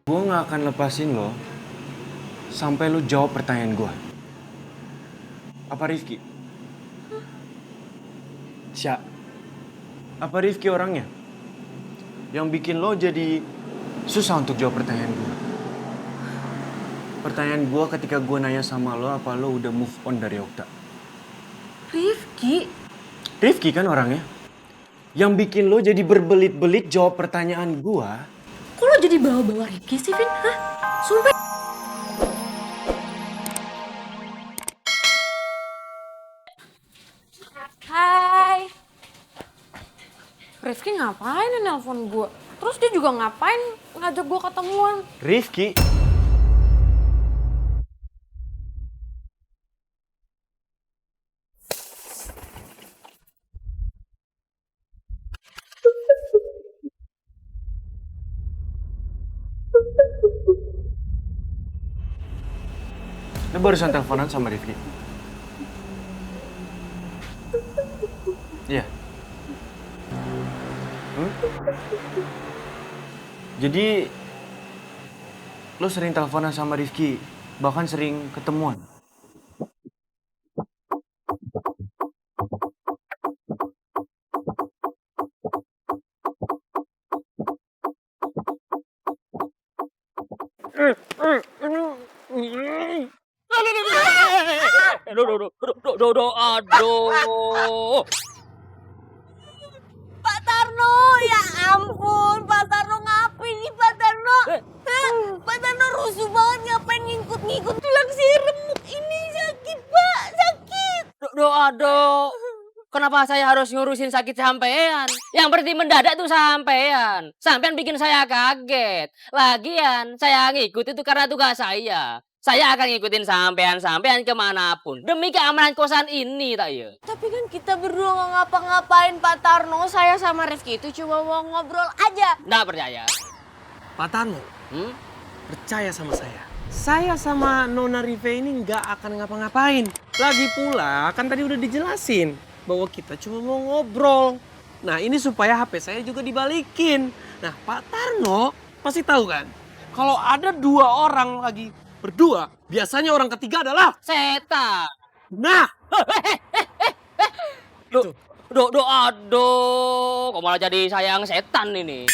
Gue gak akan lepasin lo sampai lo jawab pertanyaan gue. Apa Rifki? Sya, apa Rifki orangnya? Yang bikin lo jadi susah untuk jawab pertanyaan gue. Pertanyaan gue ketika gue nanya sama lo, apa lo udah move on dari Okta? Rifki? Rifki kan orangnya. Yang bikin lo jadi berbelit-belit jawab pertanyaan gue. Kok lo jadi bawa-bawa Rifki sih, Vin? Hah? Sumpah. Hai. Rifki ngapain ya nelpon gue? Terus dia juga ngapain ngajak gue ketemuan? Rifki? Lo barusan teleponan sama Rifki? Iya. Jadi lo sering teleponan sama Rifki, bahkan sering ketemuan. Aduh. Pak Tarno, ya ampun. Pak Tarno ngapain nih Pak Tarno? Hah? Pak Tarno rusuh banget ngapain ngikut-ngikut tulang si remuk ini sakit Pak, sakit. Aduh. Kenapa saya harus ngurusin sakit sampean? Yang berarti mendadak tuh sampean. Sampean bikin saya kaget. Lagian saya ngikut itu karena tugas saya. Saya akan ngikutin sampean kemanapun. Demi keamanan kosan ini, tak ya? Tapi kan kita berdua nggak ngapa-ngapain Pak Tarno. Saya sama Rifki itu cuma mau ngobrol aja. Nggak percaya? Pak Tarno, Hmm? percaya sama saya. Saya sama Nona Rive ini nggak akan ngapa-ngapain. Lagi pula, kan tadi udah dijelasin bahwa kita cuma mau ngobrol. Nah, ini supaya HP saya juga dibalikin. Nah, Pak Tarno pasti tahu kan, kalau ada dua orang lagi berdua, biasanya orang ketiga adalah... Setan. Nah, Aduh. Kok malah jadi sayang setan ini?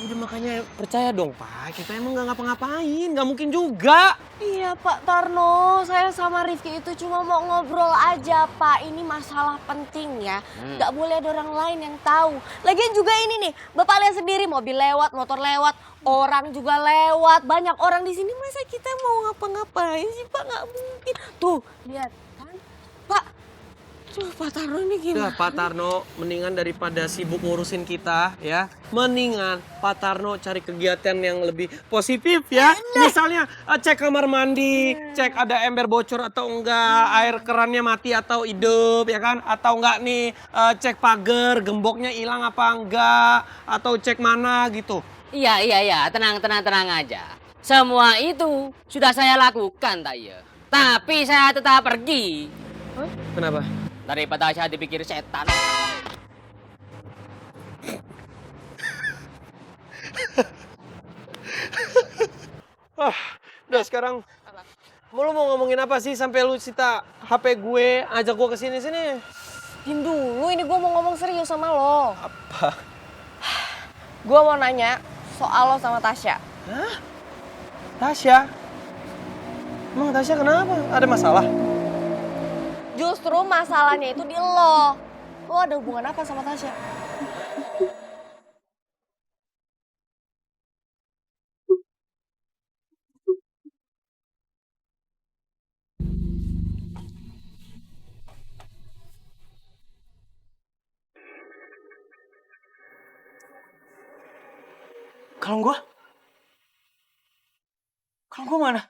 udah makanya percaya dong Pak, kita emang nggak ngapa-ngapain, nggak mungkin juga. Iya Pak Tarno, saya sama Rifki itu cuma mau ngobrol aja Pak. Ini masalah penting ya, nggak boleh ada orang lain yang tahu. Lagian juga ini nih, Bapak lihat sendiri mobil lewat, motor lewat, orang juga lewat. Banyak orang di sini, masa kita mau ngapa-ngapain sih Pak? Nggak mungkin. Tuh, lihat kan Pak. Tuh Pak Tarno ini Udah gimana? Pak Tarno, mendingan daripada sibuk ngurusin kita ya, mendingan Pak Tarno cari kegiatan yang lebih positif ya. Misalnya cek kamar mandi, cek ada ember bocor atau enggak, air kerannya mati atau hidup ya kan, atau enggak nih cek pagar, gemboknya hilang apa enggak, atau cek mana gitu. Iya. Tenang aja. Semua itu sudah saya lakukan, tak ya? Tapi saya tetap pergi. Kenapa? Daripada saya dipikir setan. Udah sekarang, lu mau ngomongin apa sih sampai lu sita HP gue, ajak gue kesini-sini? Diam dulu, ini gue mau ngomong serius sama lo. Apa? Gue mau nanya soal lo sama Tasya. Hah? Tasya? Emang Tasya kenapa? Ada masalah? Justru masalahnya itu di lo. Lo ada hubungan apa sama Tasya? Kalau gue? Kalau gue mana?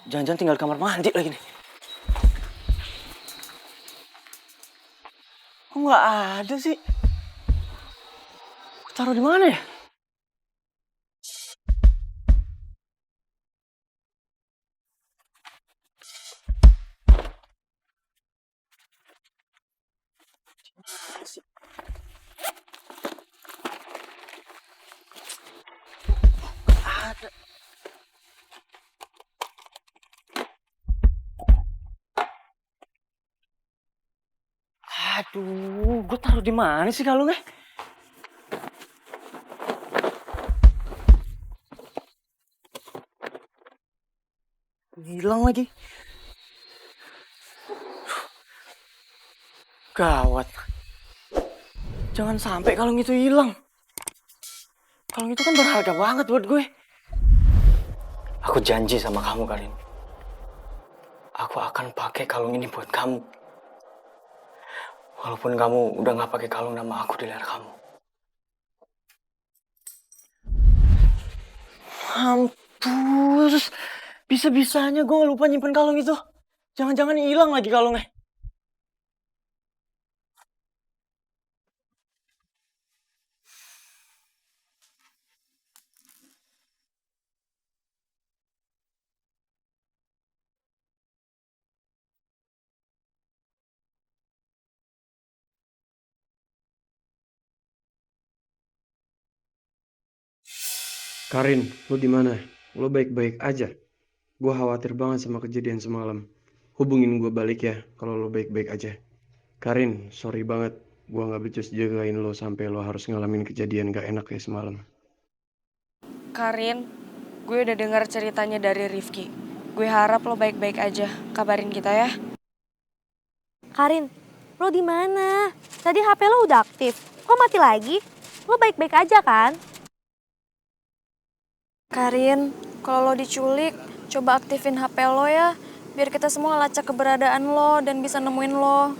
Jangan-jangan tinggal di kamar mandi lagi nih. Kok nggak ada sih? Taruh di mana ya? Aduh, gue taruh di mana sih kalungnya? Hilang lagi. Gawat. Jangan sampai kalung itu hilang. Kalung itu kan berharga banget buat gue. Aku janji sama kamu kali ini. Aku akan pakai kalung ini buat kamu. Walaupun kamu udah gak pakai kalung nama aku di leher kamu. Mampus. Bisa-bisanya gue lupa nyimpen kalung itu. Jangan-jangan hilang lagi kalungnya. Karin, lu di mana? Lu baik-baik aja. Gue khawatir banget sama kejadian semalam. Hubungin gue balik ya kalau lu baik-baik aja. Karin, sorry banget. Gue gak becus jagain lo sampai lo harus ngalamin kejadian gak enak kayak semalam. Karin, gue udah dengar ceritanya dari Rifki. Gue harap lo baik-baik aja. Kabarin kita ya. Karin, lo di mana? Tadi HP lo udah aktif. Kok mati lagi? Lo baik-baik aja kan? Karin, kalau lo diculik, coba aktifin HP lo ya. Biar kita semua lacak keberadaan lo dan bisa nemuin lo.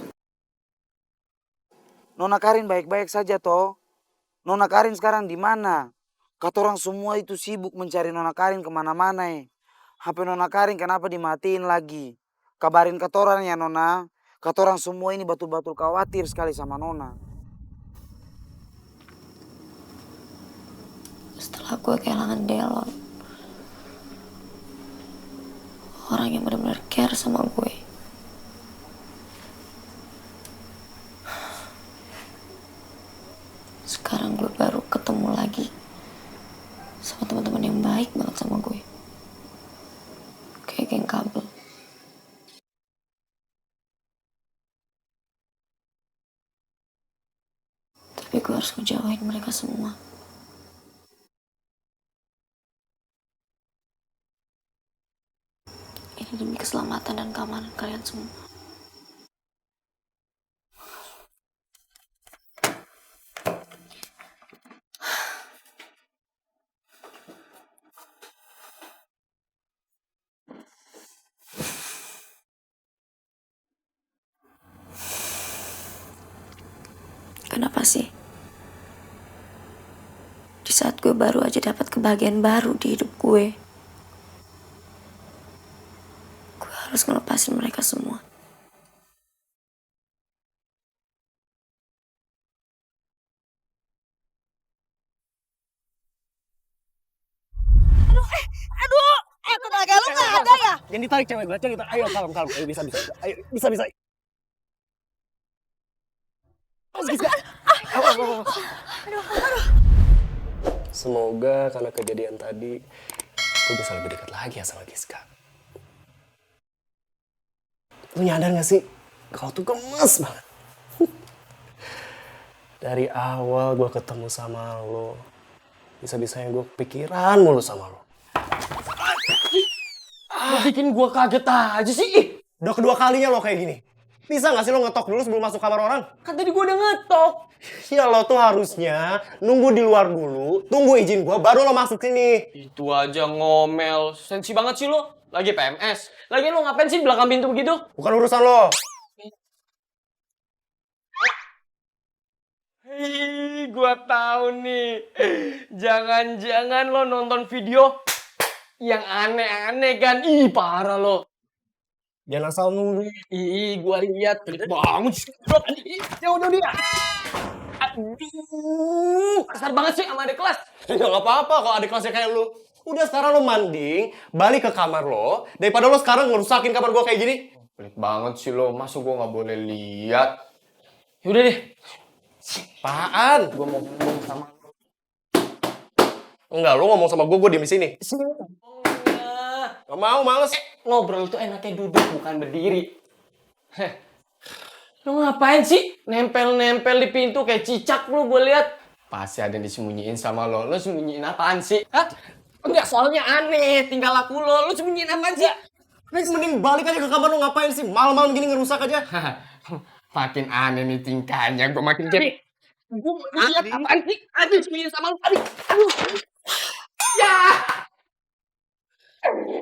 Nona Karin baik-baik saja toh. Nona Karin sekarang di mana? Katorang semua itu sibuk mencari Nona Karin kemana-mana ya. HP Nona Karin kenapa dimatiin lagi? Kabarin katorang ya Nona. Katorang semua ini betul-betul khawatir sekali sama Nona. Setelah gue kehilangan Delon, orang yang benar-benar care sama gue, sekarang gue baru ketemu lagi sama teman-teman yang baik banget sama gue, kayak geng kabel. Tapi gue harus ngejauhin mereka semua. Ini demi keselamatan dan keamanan kalian semua. Kenapa sih? Di saat gue baru aja dapat kebahagiaan baru di hidup gue harus ngelepasin mereka semua. Tenaga lu gak ada ya? Jangan ditarik cewek gue, jangan ditarik. Ayo kalem. Ayo bisa. Ayo bisa. Semoga karena kejadian tadi, gue bisa lebih dekat lagi ya sama Giska. Lu nyadar gak sih? Kau tuh gemes banget. Dari awal gue ketemu sama lo, bisa-bisanya gue kepikiran mulu sama lo. Lo bikin gue kaget aja sih. Ih. Udah kedua kalinya lo kayak gini. Bisa gak sih lo ngetok dulu sebelum masuk kamar orang? Kan tadi gue udah ngetok. Ya lo tuh harusnya nunggu di luar dulu, tunggu izin gue, baru lo masuk sini. Itu aja ngomel. Sensi banget sih lo. Lagi PMS. Lagi lo ngapain sih di belakang pintu begitu? Bukan urusan lo. Hei, gua tahu nih. Jangan-jangan lo nonton video yang aneh-aneh kan? Ih, parah lo. Jangan asal nuduh. Ih, gua lihat pelit banget sih. Ya udah dia. Aduh, kasar banget sih sama adik kelas. Ya nggak apa-apa kalau adik kelasnya kayak lu. Udah sekarang lo mending balik ke kamar lo daripada lo sekarang ngerusakin kamar gua kayak gini. Pelit banget sih lo. Masa gua nggak boleh lihat? Yaudah deh. Apaan? Gua mau ngomong sama lo. Enggak, lo ngomong sama gua diem di sini. Gak mau, males. Ngobrol tuh enaknya duduk bukan berdiri. Heh. Lu ngapain sih nempel-nempel di pintu kayak cicak lu gue lihat? Pasti ada yang disembunyiin sama lo. Lo sembunyiin apaan sih? Hah? Enggak, soalnya aneh tinggal aku lo. Lo sembunyiin apaan sih? Mending balik aja ke kamar lo, ngapain sih? Malam-malam gini ngerusak aja. Makin aneh nih tingkahnya, gue makin jadi. Gue lihat apaan sih? Aduh, sembunyiin sama lo. Aduh. Ya!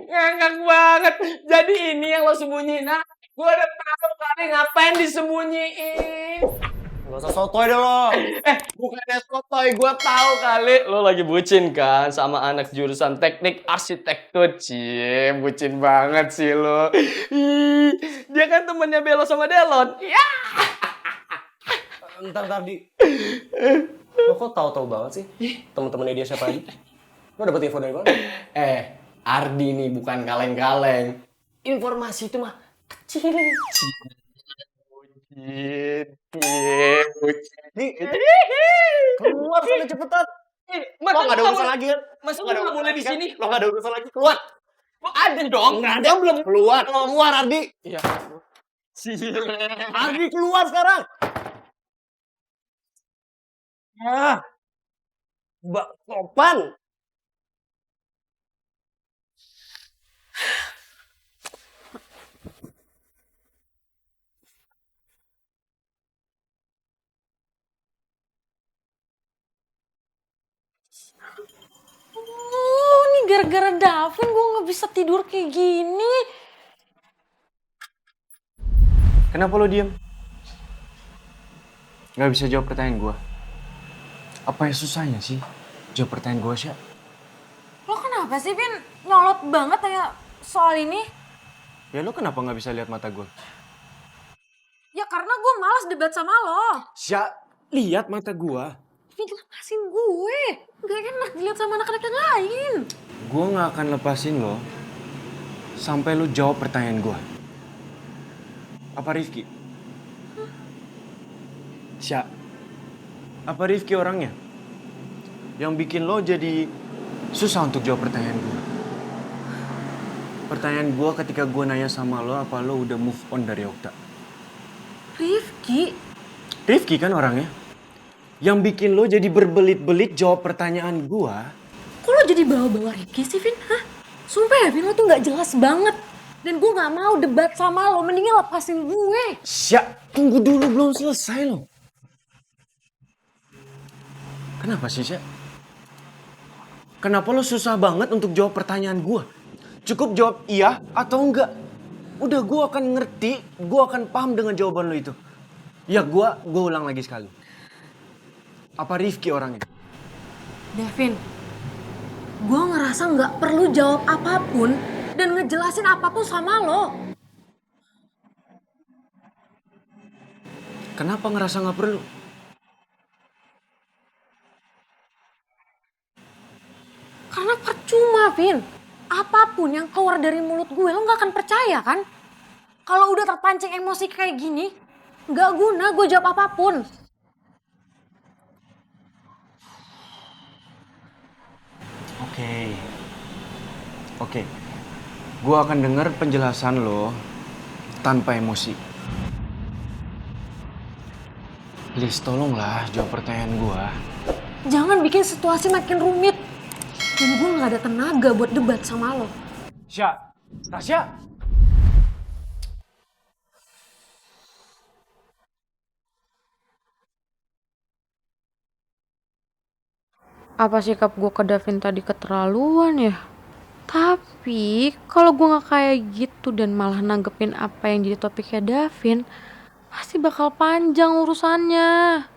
Ngangkang banget. Jadi ini yang lo sembunyiin, ha? Gue udah tahu kali ngapain disembunyiin. Gak usah sotoy deh lo. Bukannya sotoy, gue tahu kali lo lagi bucin kan sama anak jurusan teknik arsitektur. Cie, bucin banget sih lo. Ih, dia kan temennya Belo sama Delon. Ya. Ntar Di. Lo kok tahu-tahu banget sih? Temen-temennya dia siapa aja? Lo dapet info dari mana? Ardi nih bukan kaleng-kaleng. Informasi itu mah kecil. Bucin. Keluar sana cepetan. Lo gak ada urusan lagi kan? Masa lo gak boleh di sini? Lo gak ada urusan lagi, keluar. Lo ada dong. Nggak ada, belum. Keluar Ardi. Iya. Ardi keluar sekarang. Mbak Topan. Oh, ini gara-gara Davin gue nggak bisa tidur kayak gini. Kenapa lo diem? Gak bisa jawab pertanyaan gue. Apa yang susahnya sih jawab pertanyaan gue, Sya? Lo kenapa sih, Vin? Nyolot banget tanya soal ini. Ya lo kenapa gak bisa lihat mata gue? Ya karena gue malas debat sama lo. Sya, lihat mata gue. Vin, lepasin gue. Gak enak dilihat sama anak-anak yang lain. Gue gak akan lepasin lo sampai lo jawab pertanyaan gue. Apa Rifki? Sya, apa Rifki orangnya? Yang bikin lo jadi susah untuk jawab pertanyaan gue. Pertanyaan gue ketika gue nanya sama lo, apa lo udah move on dari Okta? Rifki? Rifki kan orangnya. Yang bikin lo jadi berbelit-belit jawab pertanyaan gue. Kok lo jadi bawa-bawa Rifki sih, Vin? Hah? Sumpah ya, Vin, lo tuh gak jelas banget. Dan gue gak mau debat sama lo, mendingan lepasin gue. Sya, tunggu dulu, belum selesai lo. Kenapa sih, Sya? Kenapa lo susah banget untuk jawab pertanyaan gue? Cukup jawab iya atau enggak. Udah, gue akan ngerti, gue akan paham dengan jawaban lo itu. Ya, gue ulang lagi sekali. Apa Rifki orangnya? Davin, gue ngerasa gak perlu jawab apapun dan ngejelasin apapun sama lo. Kenapa ngerasa gak perlu? Karena percuma, Vin. Apapun yang keluar dari mulut gue, lo gak akan percaya kan? Kalau udah terpancing emosi kayak gini, gak guna gue jawab apapun. Oke. Gue akan denger penjelasan lo tanpa emosi. Please, tolonglah jawab pertanyaan gue. Jangan bikin situasi makin rumit. Dan gue gak ada tenaga buat debat sama lo. Sya, Tasya. Apa sikap gue ke Davin tadi keterlaluan ya? Tapi kalau gue gak kayak gitu dan malah nanggepin apa yang jadi topiknya Davin, pasti bakal panjang urusannya.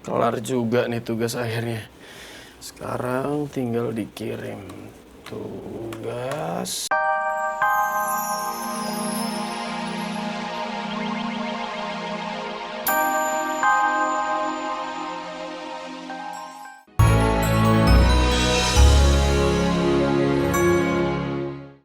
Kelar juga nih tugas akhirnya. Sekarang tinggal dikirim tugas.